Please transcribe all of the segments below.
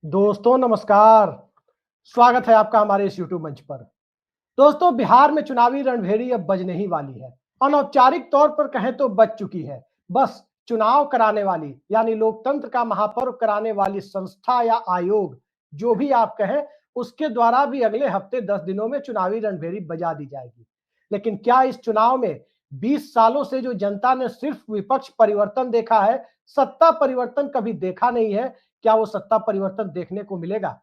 दोस्तों नमस्कार। स्वागत है आपका हमारे इस YouTube मंच पर। दोस्तों, बिहार में चुनावी रणभेरी अब बजने ही वाली है। अनौपचारिक तौर पर कहें तो बज चुकी है। बस चुनाव कराने वाली यानी लोकतंत्र का महापर्व कराने वाली संस्था या आयोग, जो भी आप कहें, उसके द्वारा भी अगले हफ्ते 10 दिनों में चुनावी रणभेरी बजा दी जाएगी। लेकिन क्या इस चुनाव में 20 सालों से जो जनता ने सिर्फ विपक्ष परिवर्तन देखा है, सत्ता परिवर्तन कभी देखा नहीं है, क्या वो सत्ता परिवर्तन देखने को मिलेगा?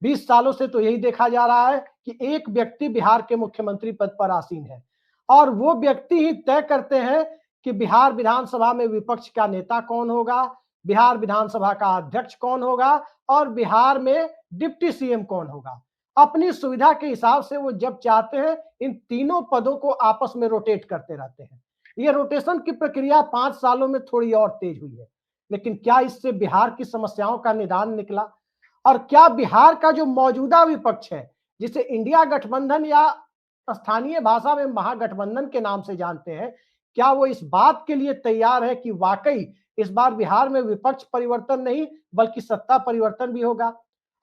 20 सालों से तो यही देखा जा रहा है कि एक व्यक्ति बिहार के मुख्यमंत्री पद पर आसीन है और वो व्यक्ति ही तय करते हैं कि बिहार विधानसभा में विपक्ष का नेता कौन होगा, बिहार विधानसभा का अध्यक्ष कौन होगा और बिहार में डिप्टी सीएम कौन होगा। अपनी सुविधा के हिसाब से वो जब चाहते हैं इन तीनों पदों को आपस में रोटेट करते रहते हैं। ये रोटेशन की प्रक्रिया 5 सालों में थोड़ी और तेज हुई है, लेकिन क्या इससे बिहार की समस्याओं का निदान निकला? और क्या बिहार का जो मौजूदा विपक्ष है, जिसे इंडिया गठबंधन या स्थानीय भाषा में महागठबंधन के नाम से जानते हैं, क्या वो इस बात के लिए तैयार है कि वाकई इस बार बिहार में विपक्ष परिवर्तन नहीं बल्कि सत्ता परिवर्तन भी होगा?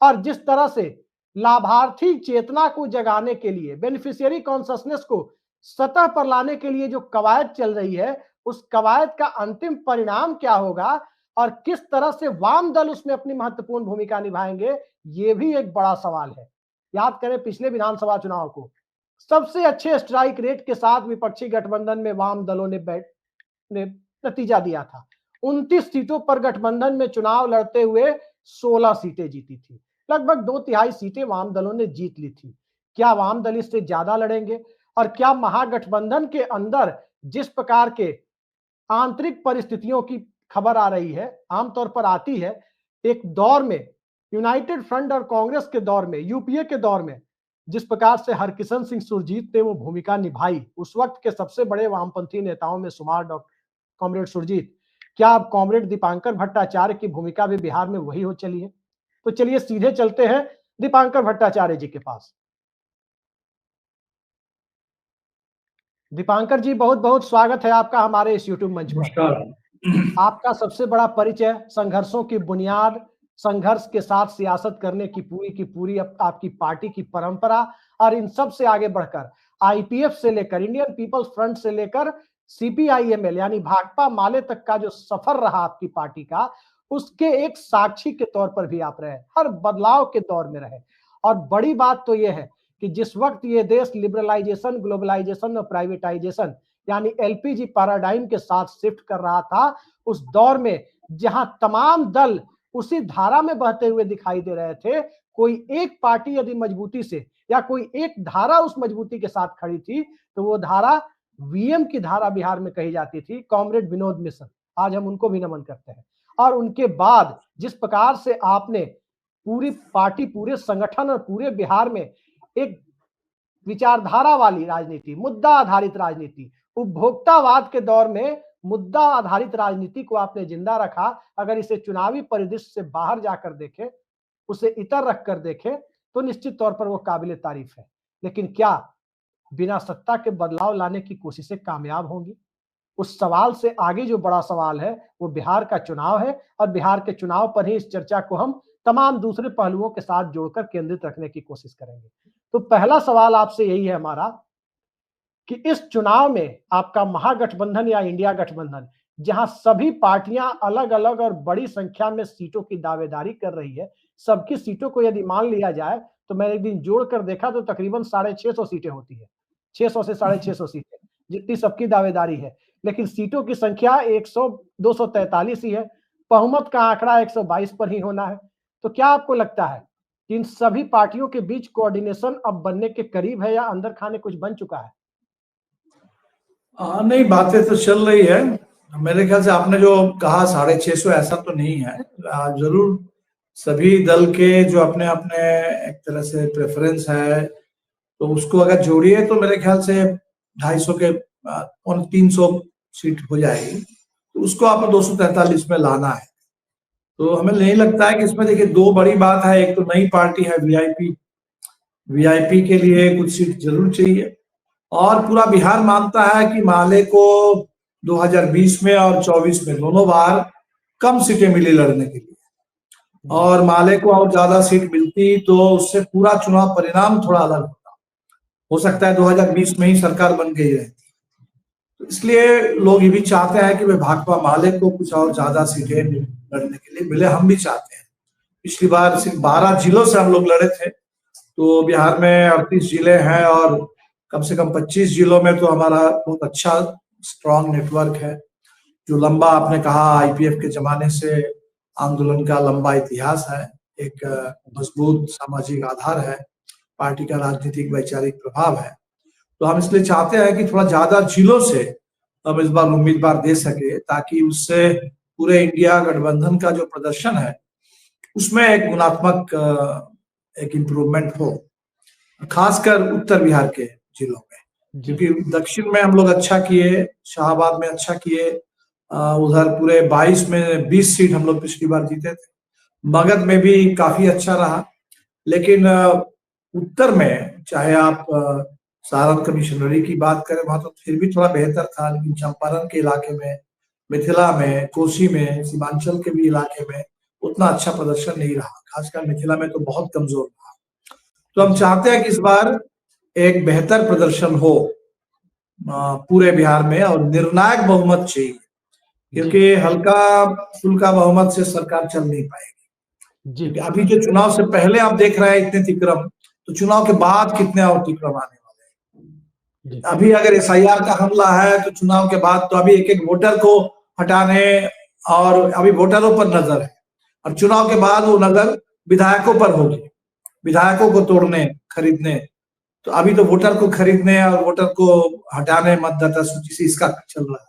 और जिस तरह से लाभार्थी चेतना को जगाने के लिए, बेनिफिशियरी कॉन्शसनेस को सतह पर लाने के लिए जो कवायद चल रही है, उस कवायद का अंतिम परिणाम क्या होगा और किस तरह से वाम दल उसमें अपनी महत्वपूर्ण भूमिका निभाएंगे, ये भी एक बड़ा सवाल है। याद करें पिछले विधानसभा चुनाव को, सबसे अच्छे स्ट्राइक रेट के साथ विपक्षी गठबंधन में वाम दलों ने नतीजा दिया था। 29 सीटों पर गठबंधन में चुनाव लड़ते हुए 16 सीटें जीती थी। लगभग 2/3 सीटें वाम दलों ने जीत ली थी। क्या वाम दल इससे ज्यादा लड़ेंगे? और क्या महागठबंधन के अंदर जिस प्रकार के आंतरिक परिस्थितियों की खबर आ रही है, आमतौर पर आती है, एक दौर में यूनाइटेड फ्रंट और कांग्रेस के दौर में, यूपीए के दौर में जिस प्रकार से हरकिशन सिंह सुरजीत ने वो भूमिका निभाई, उस वक्त के सबसे बड़े वामपंथी नेताओं में शुमार डॉक्टर कॉमरेड सुरजीत, क्या अब कॉमरेड दीपांकर भट्टाचार्य की भूमिका भी बिहार में वही हो चली है? तो चलिए सीधे चलते हैं दीपांकर भट्टाचार्य जी के पास। दीपांकर जी, बहुत बहुत स्वागत है आपका हमारे इस यूट्यूब मंच पर। नमस्कार। आपका सबसे बड़ा परिचय, संघर्षों की बुनियाद, संघर्ष के साथ सियासत करने की पूरी आपकी पार्टी की परंपरा, और इन सब से आगे बढ़कर आईपीएफ से लेकर इंडियन पीपल्स फ्रंट से लेकर सीपीआईएमएल यानी भाकपा माले तक का जो सफर रहा आपकी पार्टी का, उसके एक साक्षी के तौर पर भी आप रहे, हर बदलाव के दौर में रहे। और बड़ी बात तो यह है कि जिस वक्त ये देश लिबरलाइजेशन, ग्लोबलाइजेशन और प्राइवेटाइजेशन यानी एलपीजी पैराडाइम के साथ शिफ्ट कर रहा था, उस दौर में जहां तमाम दल उसी धारा में बहते हुए दिखाई दे रहे थे, कोई एक पार्टी यदि मजबूती से या कोई एक धारा उस मजबूती के साथ खड़ी थी, तो वो धारा वीएम की धारा बिहार में कही जाती थी, कॉमरेड विनोद मिश्र। आज हम उनको भी नमन करते हैं। और उनके बाद जिस प्रकार से आपने पूरी पार्टी, पूरे संगठन और पूरे बिहार में एक विचारधारा वाली राजनीति, मुद्दा आधारित राजनीति, उपभोक्तावाद के दौर में मुद्दा आधारित राजनीति को आपने जिंदा रखा। अगर इसे चुनावी परिदृश्य से बाहर जाकर देखें, उसे इतर रखकर देखें, तो निश्चित तौर पर वो काबिले तारीफ है। लेकिन क्या बिना सत्ता के बदलाव लाने की कोशिशें कामयाब होंगी? उस सवाल से आगे जो बड़ा सवाल है वो बिहार का चुनाव है, और बिहार के चुनाव पर ही इस चर्चा को हम तमाम दूसरे पहलुओं के साथ जोड़कर केंद्रित रखने की कोशिश करेंगे। तो पहला सवाल आपसे यही है हमारा कि इस चुनाव में आपका महागठबंधन या इंडिया गठबंधन, जहां सभी पार्टियां अलग अलग और बड़ी संख्या में सीटों की दावेदारी कर रही है, सबकी सीटों को यदि मान लिया जाए तो मैंने एक दिन जोड़कर देखा तो तकरीबन 650 सीटें होती है, 600 से 650 सीटें जितनी सबकी दावेदारी है। लेकिन सीटों की संख्या 243 ही है, बहुमत का आंकड़ा 122 पर ही होना है। तो क्या आपको लगता है कि इन सभी पार्टियों के बीच कोऑर्डिनेशन अब बनने के करीब है या अंदर खाने कुछ बन चुका है? नहीं, बातें तो चल रही है। मेरे ख्याल से आपने जो कहा 650, ऐसा तो नहीं है। जरूर सभी दल के जो अपने अपने एक तरह से प्रेफरेंस है, तो उसको अगर जोड़िए तो मेरे ख्याल से 250 के 300 सीट हो जाएगी, तो उसको आपको 243 में लाना है। तो हमें नहीं लगता है कि इसमें, देखिए, दो बड़ी बात है। एक तो नई पार्टी है, वीआईपी के लिए कुछ सीट जरूर चाहिए, और पूरा बिहार मानता है कि माले को 2020 में और 24 में दोनों बार कम सीटें मिली लड़ने के लिए। और माले को और ज्यादा सीट मिलती तो उससे पूरा चुनाव परिणाम थोड़ा अलग होता। हो सकता है 2020 में ही सरकार बन गई रहती। तो इसलिए लोग ये भी चाहते हैं कि वे भाकपा माले को कुछ और ज्यादा सीटें लड़ने के लिए मिले। हम भी चाहते हैं। पिछली बार सिर्फ 12 जिलों से हम लोग लड़े थे, तो बिहार में 38 जिले हैं और कम से कम 25 जिलों में तो हमारा बहुत अच्छा स्ट्रॉन्ग नेटवर्क है, जो लंबा आपने कहा आईपीएफ के जमाने से आंदोलन का लंबा इतिहास है, एक मजबूत सामाजिक आधार है, पार्टी का राजनीतिक वैचारिक प्रभाव है। तो हम इसलिए चाहते हैं कि थोड़ा ज्यादा जिलों से हम इस बार उम्मीदवार दे सके, ताकि उससे पूरे इंडिया गठबंधन का जो प्रदर्शन है उसमें एक गुणात्मक एक इम्प्रूवमेंट हो, खासकर उत्तर बिहार के जिलों में। क्योंकि दक्षिण में हम लोग अच्छा किए, शाहबाद में अच्छा किए, उधर पूरे 22 में 20 सीट हम लोग पिछली बार जीते थे, मगध में भी काफी अच्छा रहा। लेकिन उत्तर में चाहे आप सारण कमिश्नरी की बात करें, वहां तो फिर भी थोड़ा बेहतर था, लेकिन चंपारण के इलाके में, मिथिला में, कोसी में, सीमांचल के भी इलाके में उतना अच्छा प्रदर्शन नहीं रहा, खासकर मिथिला में तो बहुत कमजोर रहा। तो हम चाहते हैं कि इस बार एक बेहतर प्रदर्शन हो पूरे बिहार में, और निर्णायक बहुमत चाहिए, क्योंकि हल्का फुल्का बहुमत से सरकार चल नहीं पाएगी। क्योंकि अभी जो चुनाव से पहले आप देख रहे हैं इतने तिक्रम, तो चुनाव के बाद कितने और तिक्रम आने वाले हैं। अभी अगर एसआईआर का हमला है तो चुनाव के बाद तो अभी एक एक वोटर को हटाने और अभी वोटरों पर नजर है, और चुनाव के बाद वो नजर विधायकों पर होगी, विधायकों को तोड़ने खरीदने। तो अभी तो वोटर को खरीदने और वोटर को हटाने मतदाता सूची से इसका चल रहा है।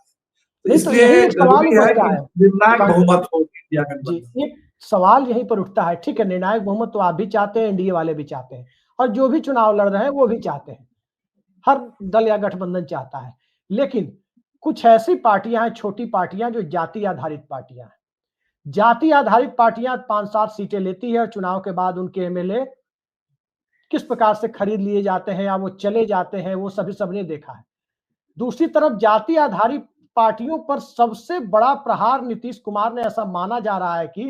तो इसलिए जरूरी है कि निर्णायक बहुमत हो इंडिया गठबंधन। एक सवाल यहीं पर उठता है, ठीक है, निर्णायक बहुमत तो आप भी चाहते हैं, एनडीए वाले भी चाहते हैं, और जो भी चुनाव लड़ रहे हैं वो भी चाहते हैं, हर दल या गठबंधन चाहता है। लेकिन कुछ ऐसी पार्टियां हैं, छोटी पार्टियां, जो जाति आधारित पार्टियां हैं। जाति आधारित पार्टियां 5-7 सीटें लेती है और चुनाव के बाद उनके एमएलए किस प्रकार से खरीद लिए जाते हैं या वो चले जाते हैं, वो सभी सबने देखा है। दूसरी तरफ जाति आधारित पार्टियों पर सबसे बड़ा प्रहार नीतीश कुमार ने ऐसा माना जा रहा है कि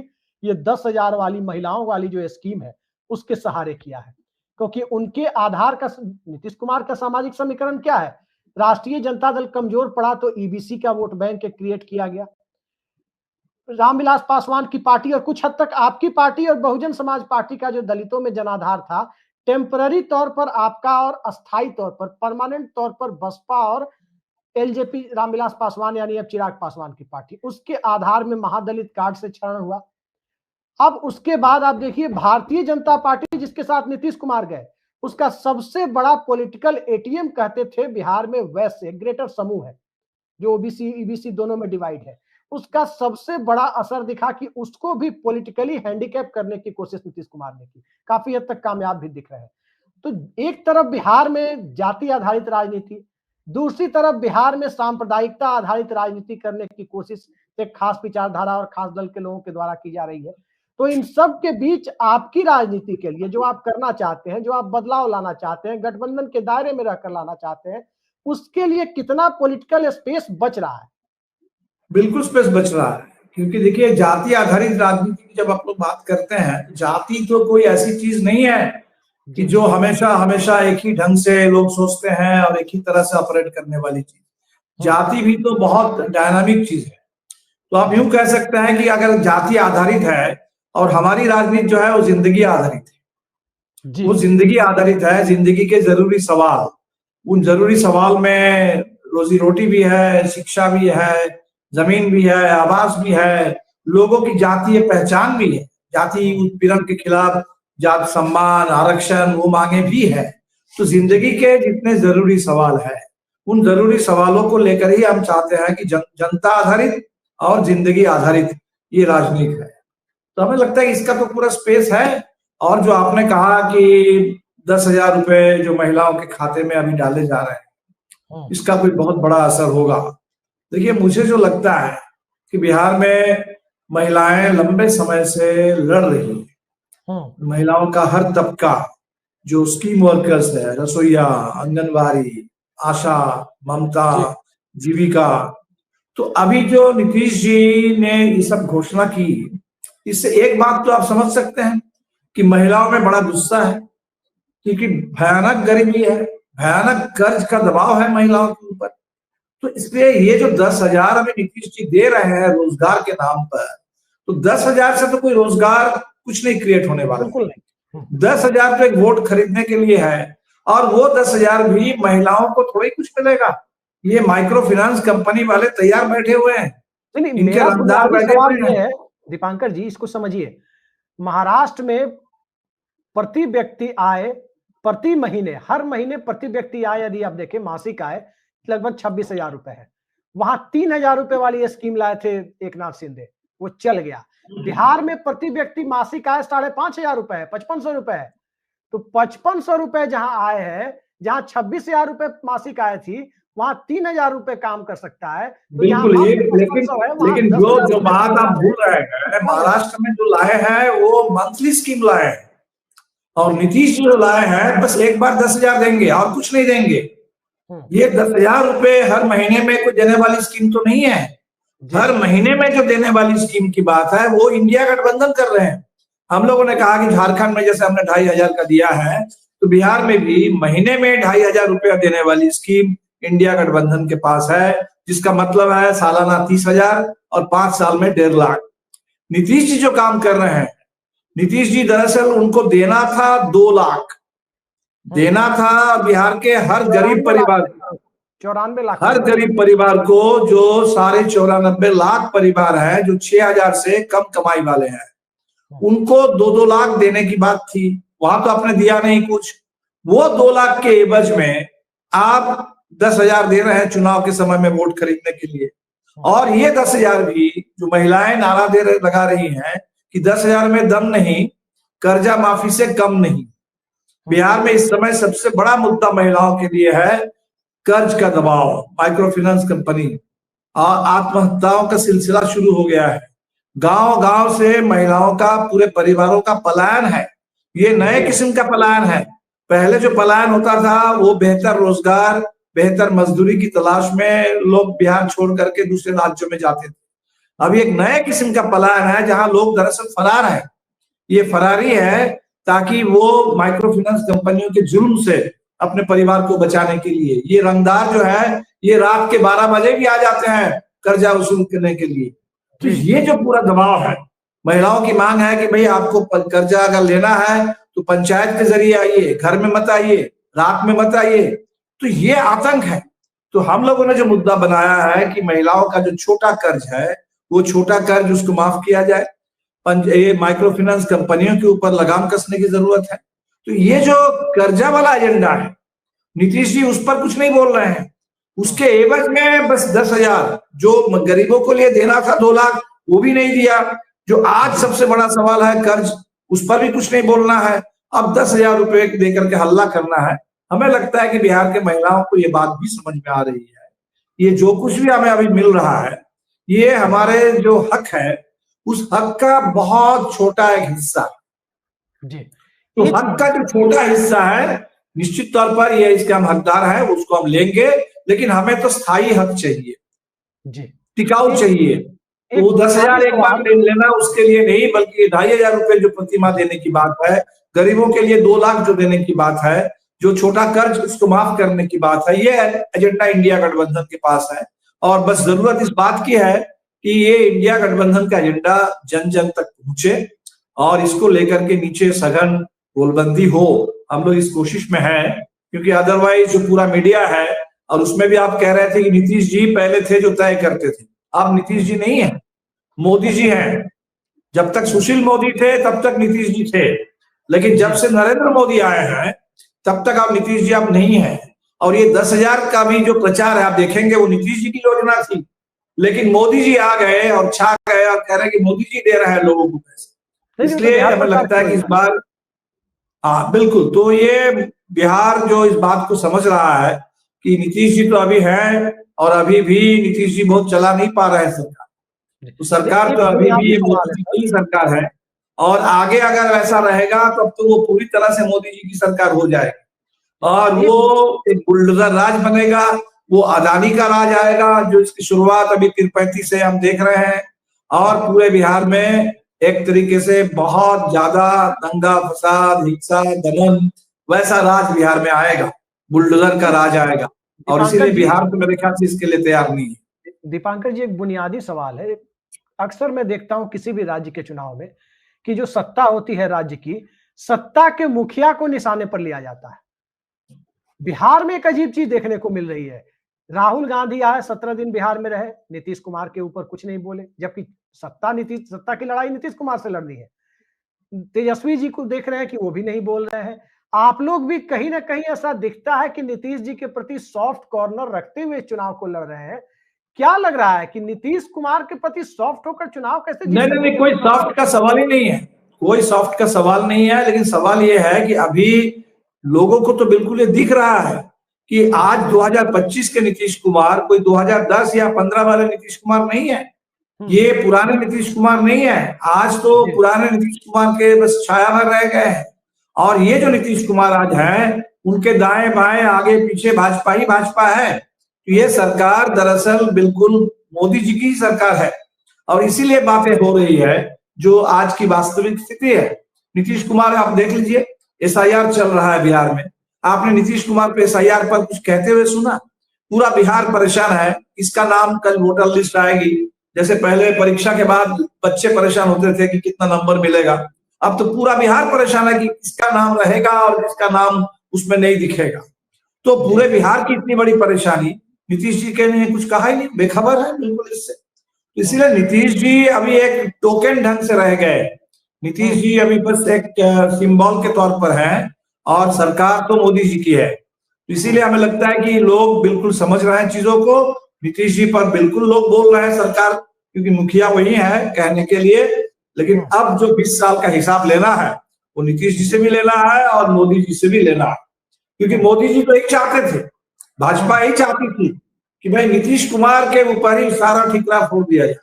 ये 10,000 वाली महिलाओं वाली जो स्कीम है उसके सहारे किया है, क्योंकि उनके आधार का, नीतीश कुमार का सामाजिक समीकरण क्या है, राष्ट्रीय जनता दल कमजोर पड़ा तो ईबीसी का वोट बैंक क्रिएट किया गया। रामविलास पासवान की पार्टी और कुछ हद तक आपकी पार्टी और बहुजन समाज पार्टी का जो दलितों में जनाधार था, टेम्पररी तौर पर आपका और अस्थायी तौर पर, परमानेंट तौर पर बसपा और एलजेपी, रामविलास पासवान यानी अब चिराग पासवान की पार्टी, उसके आधार में महादलित कार्ड से क्षरण हुआ। अब उसके बाद आप देखिए भारतीय जनता पार्टी, जिसके साथ नीतीश कुमार गए, उसका सबसे बड़ा पॉलिटिकल एटीएम कहते थे बिहार में वैसे ग्रेटर समूह है, जो ओबीसी ईबीसी दोनों में डिवाइड है, उसका सबसे बड़ा असर दिखा कि उसको भी पॉलिटिकली हैंडीकैप करने की कोशिश नीतीश कुमार ने की, काफी हद तक कामयाब भी दिख रहे हैं। तो एक तरफ बिहार में जाति आधारित राजनीति, दूसरी तरफ बिहार में सांप्रदायिकता आधारित राजनीति करने की कोशिश एक खास विचारधारा और खास दल के लोगों के द्वारा की जा रही है। तो इन सब के बीच आपकी राजनीति के लिए जो आप करना चाहते हैं, जो आप बदलाव लाना चाहते हैं, गठबंधन के दायरे में रहकर लाना चाहते हैं, उसके लिए कितना पॉलिटिकल स्पेस बच रहा है? बिल्कुल स्पेस बच रहा है, क्योंकि देखिए जाति आधारित राजनीति की जब आप लोग बात करते हैं, जाति तो कोई ऐसी चीज नहीं है कि जो हमेशा हमेशा एक ही ढंग से लोग सोचते हैं और एक ही तरह से ऑपरेट करने वाली चीज। जाति भी तो बहुत डायनामिक चीज है। तो आप यूं कह सकते हैं कि अगर जाति आधारित है और हमारी राजनीति जो है वो जिंदगी आधारित है, वो जिंदगी आधारित है, जिंदगी के जरूरी सवाल, उन जरूरी सवाल में रोजी रोटी भी है, शिक्षा भी है, जमीन भी है, आवास भी है, लोगों की जातीय पहचान भी है, जाति उत्पीड़न के खिलाफ जात सम्मान, आरक्षण, वो मांगे भी है। तो जिंदगी के जितने जरूरी सवाल है, उन जरूरी सवालों को लेकर ही हम चाहते हैं कि जनता आधारित और जिंदगी आधारित ये राजनीति है। तो हमें लगता है इसका तो पूरा स्पेस है। और जो आपने कहा कि 10,000 रुपए जो महिलाओं के खाते में अभी डाले जा रहे हैं, इसका कोई बहुत बड़ा असर होगा। देखिए, मुझे जो लगता है कि बिहार में महिलाएं लंबे समय से लड़ रही है, महिलाओं का हर तबका, जो स्कीम वर्कर्स है, रसोईया, आंगनबाड़ी, आशा, ममता, जीविका, तो अभी जो नीतीश जी ने ये सब घोषणा की, इससे एक बात तो आप समझ सकते हैं कि महिलाओं में बड़ा गुस्सा है, क्योंकि भयानक गरीबी है, भयानक कर्ज का दबाव है महिलाओं के ऊपर। तो इसलिए ये जो 10,000 अभी नीतीश जी दे रहे हैं रोजगार के नाम पर, तो 10,000 से तो कोई रोजगार कुछ नहीं क्रिएट होने वाला है। 10,000 तो एक वोट खरीदने के लिए है, और वो 10,000 भी महिलाओं को थोड़ी कुछ मिलेगा। ये माइक्रो फाइनेंस कंपनी वाले तैयार बैठे हुए हैं, इनके रंगदार बैठे हुए हैं। दीपांकर जी, इसको समझिए, महाराष्ट्र में प्रति व्यक्ति आय, प्रति महीने, हर महीने प्रति व्यक्ति आय यदि आप देखें, मासिक आय लगभग 26,000 रुपए है। वहां 3,000 रुपए वाली स्कीम लाए थे एक नाथ शिंदे, वो चल गया। बिहार में प्रति व्यक्ति मासिक आय 5,500 रुपए है, 5,500 रुपए है। तो 5,500 रुपए जहां आय है, जहां 26,000 रुपए मासिक आय थी, वहां 3,000 रुपए काम कर सकता है। तो बिल्कुल, ये लेकिन जो बात आप भूल रहे हैं, महाराष्ट्र में जो लाए हैं वो मंथली स्कीम लाए हैं, और नीतीश जी जो लाए हैं बस एक बार 10,000 देंगे और कुछ नहीं देंगे। ये 10,000 रुपए हर महीने में कोई देने वाली स्कीम तो नहीं है। हर महीने में जो देने वाली स्कीम की बात है वो इंडिया गठबंधन कर रहे हैं। हम लोगों ने कहा कि झारखंड में जैसे हमने 2,500 का दिया है, तो बिहार में भी महीने में 2,500 रुपया देने वाली स्कीम इंडिया गठबंधन के पास है, जिसका मतलब है सालाना 30,000 और 5 साल में 1.5 लाख। नीतीश जी जो काम कर रहे हैं, नीतीश जी दरअसल उनको देना था 2 लाख देना था बिहार के हर गरीब परिवार, 94 लाख, हर गरीब परिवार को, जो सारे 94 लाख परिवार हैं जो 6,000 से कम कमाई वाले हैं, उनको 2-2 लाख देने की बात थी। वहां तो आपने दिया नहीं कुछ। वो 2 लाख के एवज में आप 10,000 दे रहे हैं चुनाव के समय में वोट खरीदने के लिए। और ये 10,000 भी जो महिलाएं नारा लगा रही हैं कि 10,000 में दम नहीं, कर्जा माफी से कम नहीं। बिहार में इस समय सबसे बड़ा मुद्दा महिलाओं के लिए है कर्ज का दबाव, माइक्रो फाइनेंस कंपनी, और आत्महत्याओं का सिलसिला शुरू हो गया है। गांव गांव से महिलाओं का, पूरे परिवारों का पलायन है। ये नए किस्म का पलायन है। पहले जो पलायन होता था वो बेहतर रोजगार, बेहतर मजदूरी की तलाश में लोग बिहार छोड़ करके दूसरे राज्यों में जाते थे। अब एक नए किस्म का पलायन है जहां लोग दरअसल फरार है। ये फरारी है ताकि वो माइक्रो फाइनेंस कंपनियों के जुल्म से अपने परिवार को बचाने के लिए, ये रंगदार जो है ये रात के 12 बजे भी आ जाते हैं कर्जा वसूल करने के लिए। तो ये जो पूरा दबाव है, महिलाओं की मांग है कि भाई आपको कर्जा अगर लेना है तो पंचायत के जरिए आइए, घर में मत आइए, रात में मत आइए। तो ये आतंक है। तो हम लोगों ने जो मुद्दा बनाया है कि महिलाओं का जो छोटा कर्ज है, वो छोटा कर्ज उसको माफ किया जाए, ये माइक्रो फाइनेंस कंपनियों के ऊपर लगाम कसने की जरूरत है। तो ये जो कर्जा वाला एजेंडा है, नीतीश जी उस पर कुछ नहीं बोल रहे हैं। उसके एवज में बस 10,000 जो गरीबों को लिए देना था 2 लाख, वो भी नहीं दिया। जो आज सबसे बड़ा सवाल है कर्ज, उस पर भी कुछ नहीं बोलना है। अब 10,000 रुपए देकर के हल्ला करना है। हमें लगता है कि बिहार के महिलाओं को ये बात भी समझ में आ रही है, ये जो कुछ भी हमें अभी मिल रहा है, ये हमारे जो हक है उस हक का बहुत छोटा एक हिस्सा जी। तो हक का जो छोटा हिस्सा है, निश्चित तौर पर ये इसके हम हकदार हैं, उसको हम लेंगे, लेकिन हमें तो स्थायी हक चाहिए जी, टिकाऊ चाहिए। तो 10,000 एक बार लेना उसके लिए नहीं, बल्कि 2,500 रुपए जो प्रति माह देने की बात है, गरीबों के लिए 2 लाख जो देने की बात है, जो छोटा कर्ज उसको माफ करने की बात है, ये एजेंडा इंडिया गठबंधन के पास है। और बस जरूरत इस बात की है कि ये इंडिया गठबंधन का एजेंडा जन जन तक पहुंचे और इसको लेकर के नीचे सघन गोलबंदी हो। हम लोग इस कोशिश में हैं, क्योंकि अदरवाइज जो पूरा मीडिया है, और उसमें भी आप कह रहे थे कि नीतीश जी पहले थे जो तय करते थे। अब नीतीश जी नहीं है, मोदी जी हैं। जब तक सुशील मोदी थे तब तक नीतीश जी थे, लेकिन जब से नरेंद्र मोदी आए हैं तब तक अब नीतीश जी अब नहीं है। और ये 10,000 का भी जो प्रचार है आप देखेंगे, वो नीतीश जी की योजना थी, लेकिन मोदी जी आ गए और छा गए और कह रहे हैं कि मोदी जी दे रहे हैं लोगों को पैसे। इसलिए हमें लगता है कि इस बार बिल्कुल, तो ये बिहार जो इस बात को समझ रहा है कि नीतीश जी तो अभी हैं और अभी भी नीतीश जी बहुत चला नहीं पा रहे हैं सरकार। तो सरकार तो अभी भी मोदी जी की सरकार है, और आगे अगर वैसा रहेगा तब तो वो पूरी तरह से मोदी जी की सरकार हो जाएगी, और वो एक बुलडोजर राज बनेगा, वो अदानी का राज आएगा, जो इसकी शुरुआत अभी 335 से हम देख रहे हैं, और पूरे बिहार में एक तरीके से बहुत ज्यादा दंगा फसाद हिंसा दमन वैसा राज बिहार में आएगा, बुलडोजर का राज आएगा। और इसीलिए बिहार तो मेरे ख्याल से इसके लिए तैयार नहीं है। दीपांकर जी, एक बुनियादी सवाल है। अक्सर मैं देखता हूं किसी भी राज्य के चुनाव में कि जो सत्ता होती है राज्य की, सत्ता के मुखिया को निशाने पर लिया जाता है। बिहार में एक अजीब चीज देखने को मिल रही है। राहुल गांधी आए, 17 दिन बिहार में रहे, नीतीश कुमार के ऊपर कुछ नहीं बोले, जबकि सत्ता की लड़ाई नीतीश कुमार से लड़नी है। तेजस्वी जी को देख रहे हैं कि वो भी नहीं बोल रहे हैं। आप लोग भी कहीं ना कहीं ऐसा दिखता है कि नीतीश जी के प्रति सॉफ्ट कॉर्नर रखते हुए चुनाव को लड़ रहे हैं। क्या लग रहा है कि नीतीश कुमार के प्रति सॉफ्ट होकर चुनाव कैसे जीत सकते हैं? नहीं, कोई सॉफ्ट का सवाल ही नहीं है, कोई सॉफ्ट का सवाल नहीं है। लेकिन सवाल ये है कि अभी लोगों को तो बिल्कुल ये दिख रहा है कि आज 2025 के नीतीश कुमार कोई 2010 या 15 वाले नीतीश कुमार नहीं है। ये पुराने नीतीश कुमार नहीं है। आज तो पुराने नीतीश कुमार के बस छाया में रह गए हैं। और ये जो नीतीश कुमार आज हैं, उनके दाएं बाएं आगे पीछे भाजपा ही भाजपा है। तो ये सरकार दरअसल बिल्कुल मोदी जी की सरकार है और इसीलिए बातें हो रही है जो आज की वास्तविक स्थिति है। नीतीश कुमार, आप देख लीजिए, SIR चल रहा है बिहार में। आपने नीतीश कुमार पे SIR पर कुछ कहते हुए सुना? पूरा बिहार परेशान है, इसका नाम कल वोटर लिस्ट आएगी। जैसे पहले परीक्षा के बाद बच्चे परेशान होते थे कि कितना नंबर मिलेगा, अब तो पूरा बिहार परेशान है कि किसका नाम रहेगा और किसका नाम उसमें नहीं दिखेगा। तो पूरे बिहार की इतनी बड़ी परेशानी, नीतीश जी के ने कुछ कहा ही नहीं, बेखबर है बिल्कुल इससे। इसलिए नीतीश जी अभी एक टोकन ढंग से रह गए। नीतीश जी अभी बस एक सिंबल के तौर पर हैं और सरकार तो मोदी जी की है। इसीलिए हमें लगता है कि लोग बिल्कुल समझ रहे हैं चीजों को। नीतीश जी पर बिल्कुल लोग बोल रहे हैं सरकार, क्योंकि मुखिया वही है कहने के लिए। लेकिन अब जो 20 साल का हिसाब लेना है वो नीतीश जी से भी लेना है और मोदी जी से भी लेना है। क्योंकि मोदी जी तो एक चाहते थे, भाजपा ही चाहती थी कि भाई नीतीश कुमार के ऊपर ही सारा ठिकरा फोड़ दिया जाए।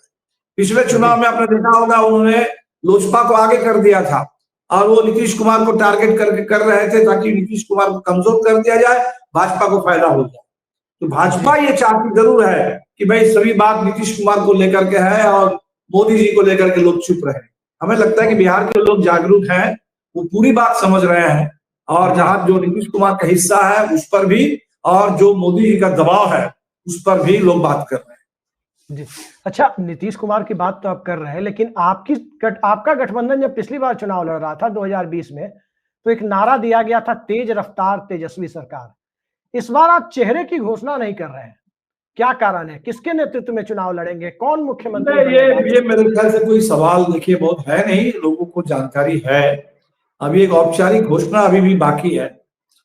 पिछले चुनाव में आपने देखा होगा, उन्होंने लोजपा को आगे कर दिया था और वो नीतीश कुमार को टारगेट करके कर रहे थे ताकि नीतीश कुमार को कमजोर कर दिया जाए, भाजपा को फायदा हो जाए। तो भाजपा ये चाहती जरूर है कि भाई सभी बात नीतीश कुमार को लेकर के है और मोदी जी को लेकर के लोग चुप रहे। हमें लगता है कि बिहार के लोग जागरूक हैं, वो पूरी बात समझ रहे हैं और जहां जो नीतीश कुमार का हिस्सा है उस पर भी और जो मोदी जी का दबाव है उस पर भी लोग बात कर रहे हैं। जी, अच्छा, नीतीश कुमार की बात तो आप कर रहे हैं, लेकिन आपका गठबंधन जब पिछली बार चुनाव लड़ रहा था 2020 में, तो एक नारा दिया गया था, तेज रफ्तार तेजस्वी सरकार। इस बार आप चेहरे की घोषणा नहीं कर रहे हैं, क्या कारण है? किसके नेतृत्व में चुनाव लड़ेंगे? कौन मुख्यमंत्री? ये मेरे ख्याल से कोई सवाल देखिए बहुत है नहीं, लोगों को जानकारी है। अभी एक औपचारिक घोषणा अभी भी बाकी है।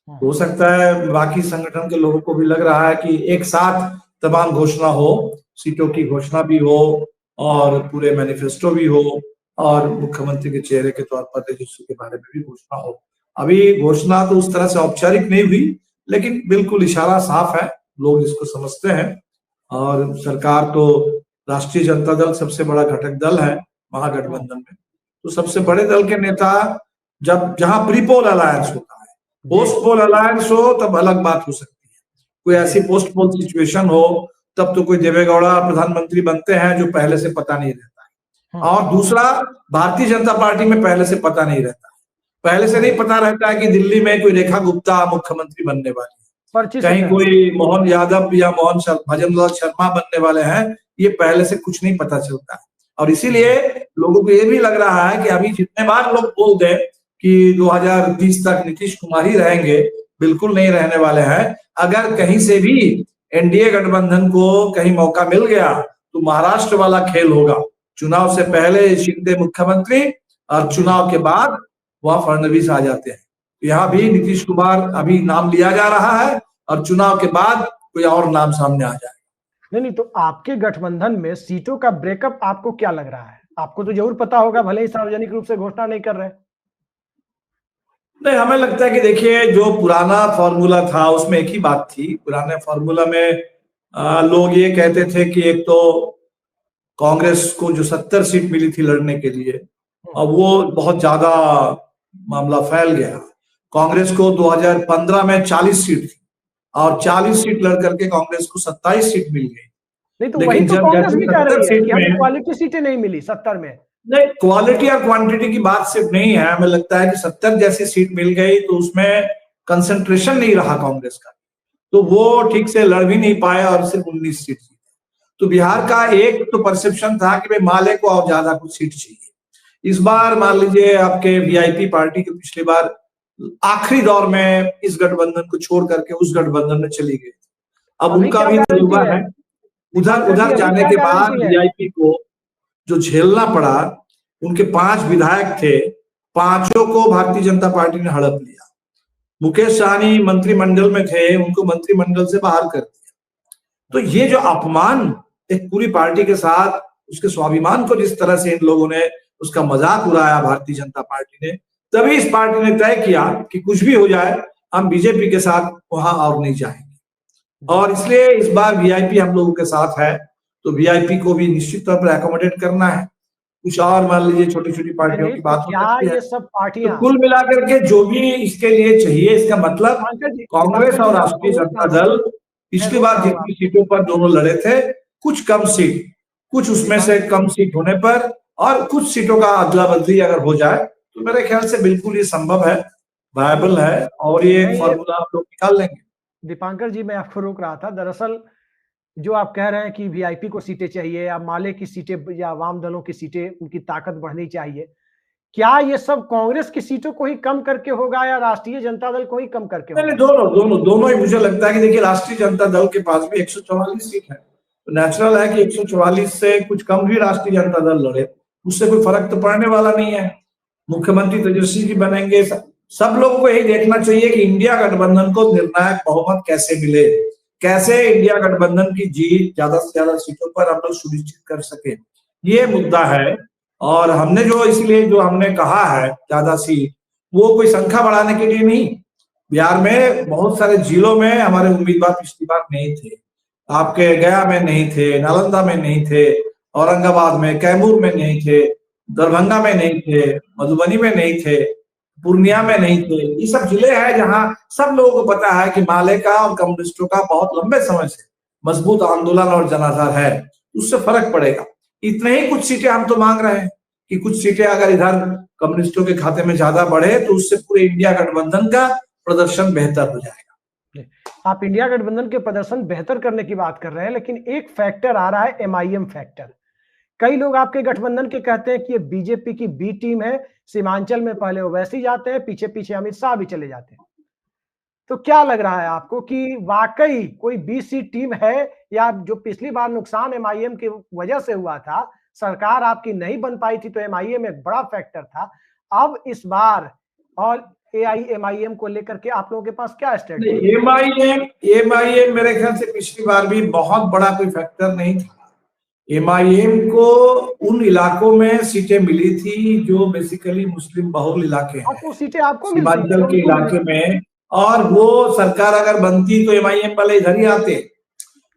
हो सकता है बाकी संगठन के लोगों को भी लग रहा है कि एक साथ तमाम घोषणा हो, सीटों की घोषणा भी हो और पूरे मैनिफेस्टो भी हो और मुख्यमंत्री के चेहरे के तौर पर तेजस्वी के बारे में भी घोषणा हो। अभी घोषणा तो उस तरह से औपचारिक नहीं हुई, लेकिन बिल्कुल इशारा साफ है, लोग इसको समझते हैं। और सरकार तो राष्ट्रीय जनता दल सबसे बड़ा घटक दल है महागठबंधन में, तो सबसे बड़े दल के नेता जब जहां प्रीपोल अलायंस होता है, पोस्ट पोल अलायंस हो तब अलग बात हो सकती है। कोई ऐसी पोस्ट पोल सिचुएशन हो तब तो कोई देवेगौड़ा प्रधानमंत्री बनते हैं जो पहले से पता नहीं रहता है। और दूसरा, भारतीय जनता पार्टी में पहले से पता नहीं रहता है, पहले से नहीं पता रहता है कि दिल्ली में कोई रेखा गुप्ता मुख्यमंत्री बनने वाली है, कहीं कोई मोहन यादव या भजन लाल शर्मा बनने वाले हैं, ये पहले से कुछ नहीं पता चलता है। और इसीलिए लोगों को ये भी लग रहा है कि अभी जितने बार लोग बोल दें कि 2030 तक नीतीश कुमार ही रहेंगे, बिल्कुल नहीं रहने वाले हैं। अगर कहीं से भी एनडीए गठबंधन को कहीं मौका मिल गया तो महाराष्ट्र वाला खेल होगा, चुनाव से पहले शिंदे मुख्यमंत्री और चुनाव के बाद वहां फडणवीस आ जाते हैं। यहाँ भी नीतीश कुमार अभी नाम लिया जा रहा है और चुनाव के बाद कोई और नाम सामने आ जाएगा। नहीं, तो आपके गठबंधन में सीटों का ब्रेकअप आपको क्या लग रहा है? आपको तो जरूर पता होगा, भले ही सार्वजनिक रूप से घोषणा नहीं कर रहे। नहीं, हमें लगता है कि देखिए, जो पुराना फॉर्मूला था उसमें एक ही बात थी। पुराने फॉर्मूला में लोग ये कहते थे कि एक तो कांग्रेस को जो 70 सीट मिली थी लड़ने के लिए, अब वो बहुत ज्यादा मामला फैल गया। कांग्रेस को 2015 में 40 सीट थी और 40 सीट लड़ करके कांग्रेस को 27 सीट मिल गई। नहीं, तो वही तो कांग्रेस भी कह रही है कि हमें क्वालिटी सीटें नहीं मिली 70 में, नहीं, क्वालिटी और क्वांटिटी की बात सिर्फ नहीं है। हमें लगता है कि 70 जैसी सीट मिल गई तो उसमें कंसंट्रेशन नहीं रहा कांग्रेस का, तो वो ठीक से लड़ भी नहीं पाया और सिर्फ 19 सीट जीते। तो बिहार का एक तो परसेप्शन था कि भाई माले को और ज्यादा कुछ सीट चाहिए। इस बार मान लीजिए आपके वीआईपी पार्टी के पिछली बार आखिरी दौर में इस गठबंधन को छोड़ करके उस गठबंधन में चली गई। अब उनका भी तजुर्बा है। उधर जाने के बाद वीआईपी को जो झेलना पड़ा, उनके 5 विधायक थे, 5 को भारतीय जनता पार्टी ने हड़प लिया। मुकेश सहनी मंत्रिमंडल में थे, उनको मंत्रिमंडल से बाहर कर दिया। तो ये जो अपमान एक पूरी पार्टी के साथ उसके स्वाभिमान को जिस तरह से इन लोगों ने उसका मजाक उड़ाया भारतीय जनता पार्टी ने, तभी इस पार्टी ने तय किया कि कुछ भी हो जाए हम बीजेपी के साथ वहां और नहीं जाएंगे। और इसलिए इस बार वीआईपी हम लोगों के साथ है, तो वीआईपी को भी निश्चित तौर पर एकोमोडेट करना है। कुछ और मान लीजिए छोटी छोटी पार्टियों की बात हो सकती है। ये सब पार्टियां तो कुल मिलाकर के जो भी इसके लिए चाहिए, इसका मतलब कांग्रेस और राष्ट्रीय जनता दल पिछली बार जितनी सीटों पर दोनों लड़े थे, कुछ कम सीट, कुछ उसमें से कम सीट होने पर और कुछ सीटों का अदला बदली अगर हो जाए तो मेरे ख्याल से बिल्कुल ये संभव है, वायबल है, और ये फॉर्मूला आप लोग निकाल लेंगे। दीपांकर जी, मैं आपको रोक रहा था। दरअसल जो आप कह रहे हैं कि वीआईपी को सीटें चाहिए या माले की सीटें या वाम दलों की सीटें, उनकी ताकत बढ़नी चाहिए, क्या ये सब कांग्रेस की सीटों को ही कम करके होगा या राष्ट्रीय जनता दल को ही कम करके होगा? नहीं, दोनों ही मुझे लगता है कि देखिए राष्ट्रीय जनता दल के पास भी 144 सीट है, तो नेचुरल है कि 144 से कुछ कम भी राष्ट्रीय जनता दल लड़े, उससे कोई फर्क तो पड़ने वाला नहीं है। मुख्यमंत्री तेजस्वी जी बनेंगे। सब लोग को यही देखना चाहिए कि इंडिया गठबंधन को निर्णायक बहुमत कैसे मिले, कैसे इंडिया गठबंधन की जीत ज्यादा से ज्यादा सीटों पर हम लोग सुनिश्चित कर सके, ये मुद्दा है। और हमने जो इसलिए जो हमने कहा है ज्यादा सीट, वो कोई संख्या बढ़ाने के लिए नहीं। बिहार में बहुत सारे जिलों में हमारे उम्मीदवार पिछली बार नहीं थे, आपके गया में नहीं थे, नालंदा में नहीं थे, औरंगाबाद में, कैमूर में नहीं थे, दरभंगा में नहीं थे, मधुबनी में नहीं थे, पूर्णिया में नहीं थे। ये सब जिले हैं जहां सब लोगों को पता है कि माले का और कम्युनिस्टों का बहुत लंबे समय से मजबूत आंदोलन और जनाधार है, उससे फर्क पड़ेगा। इतने ही कुछ सीटें हम तो मांग रहे हैं कि कुछ सीटें अगर इधर कम्युनिस्टों के खाते में ज्यादा बढ़े तो उससे पूरे इंडिया गठबंधन का प्रदर्शन बेहतर हो जाएगा। आप इंडिया गठबंधन के प्रदर्शन बेहतर करने की बात कर रहे हैं, लेकिन एक फैक्टर आ रहा है, एमआईएम फैक्टर। कई लोग आपके गठबंधन के कहते हैं कि ये बीजेपी की बी टीम है, सीमांचल में पहले ओवैसी जाते हैं, पीछे पीछे अमित शाह भी चले जाते हैं। तो क्या लग रहा है आपको कि वाकई कोई बीसी टीम है, या जो पिछली बार नुकसान एमआईएम की वजह से हुआ था, सरकार आपकी नहीं बन पाई थी तो एमआईएम एक बड़ा फैक्टर था, अब इस बार और एआईएमआईएम को लेकर के आप लोगों के पास क्या स्ट्रेटजी? एमआईएम मेरे ख्याल से पिछली बार भी बहुत बड़ा कोई फैक्टर नहीं था। एमआईएम को उन इलाकों में सीटें मिली थी जो बेसिकली मुस्लिम बहुल इलाके हैं, तो सीटें आपको सीमांचल के इलाके में, और वो सरकार अगर बनती तो एमआईएम वाले इधर ही आते,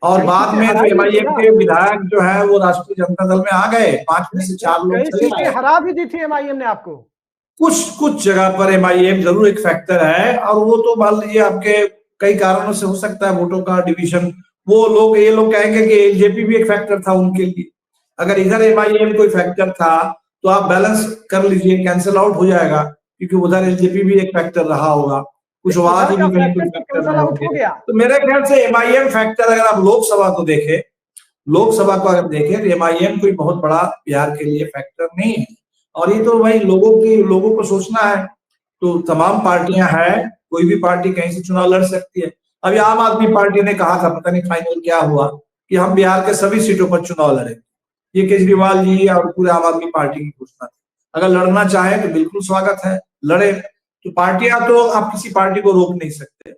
और बाद में तो एमआईएम के विधायक जो है वो राष्ट्रीय जनता दल में आ गए, 5 में से 4 लोग चले गए। हरा भी दी थी एमआईएम ने आपको। कुछ जगह पर एमआईएम जरूर एक फैक्टर है, और वो तो मान लीजिए आपके कई कारणों से हो सकता है, वोटों का डिवीजन, वो ये लोग कहेंगे कि एलजेपी भी एक फैक्टर था उनके लिए। अगर इधर एमआईएम कोई फैक्टर था तो आप बैलेंस कर लीजिए, कैंसिल आउट हो जाएगा, क्योंकि उधर एलजेपी भी एक फैक्टर रहा होगा, कुछ आवाज भी कहीं कोई फैक्टर रहा होगा। तो मेरे ख्याल से एमआईएम फैक्टर, अगर आप लोकसभा को देखें, लोकसभा को अगर देखें तो एमआईएम कोई बहुत बड़ा बिहार के लिए फैक्टर नहीं है। और ये तो भाई लोगों को सोचना है। तो तमाम पार्टियां हैं, कोई भी पार्टी कहीं से चुनाव लड़ सकती है। अभी आम आदमी पार्टी ने कहा था, पता नहीं फाइनल क्या हुआ, कि हम बिहार के सभी सीटों पर चुनाव लड़े। ये केजरीवाल जी और पूरे आम आदमी पार्टी की घोषणा थी। अगर लड़ना चाहे तो बिल्कुल स्वागत है, लड़े। तो पार्टियां, तो आप किसी पार्टी को रोक नहीं सकते।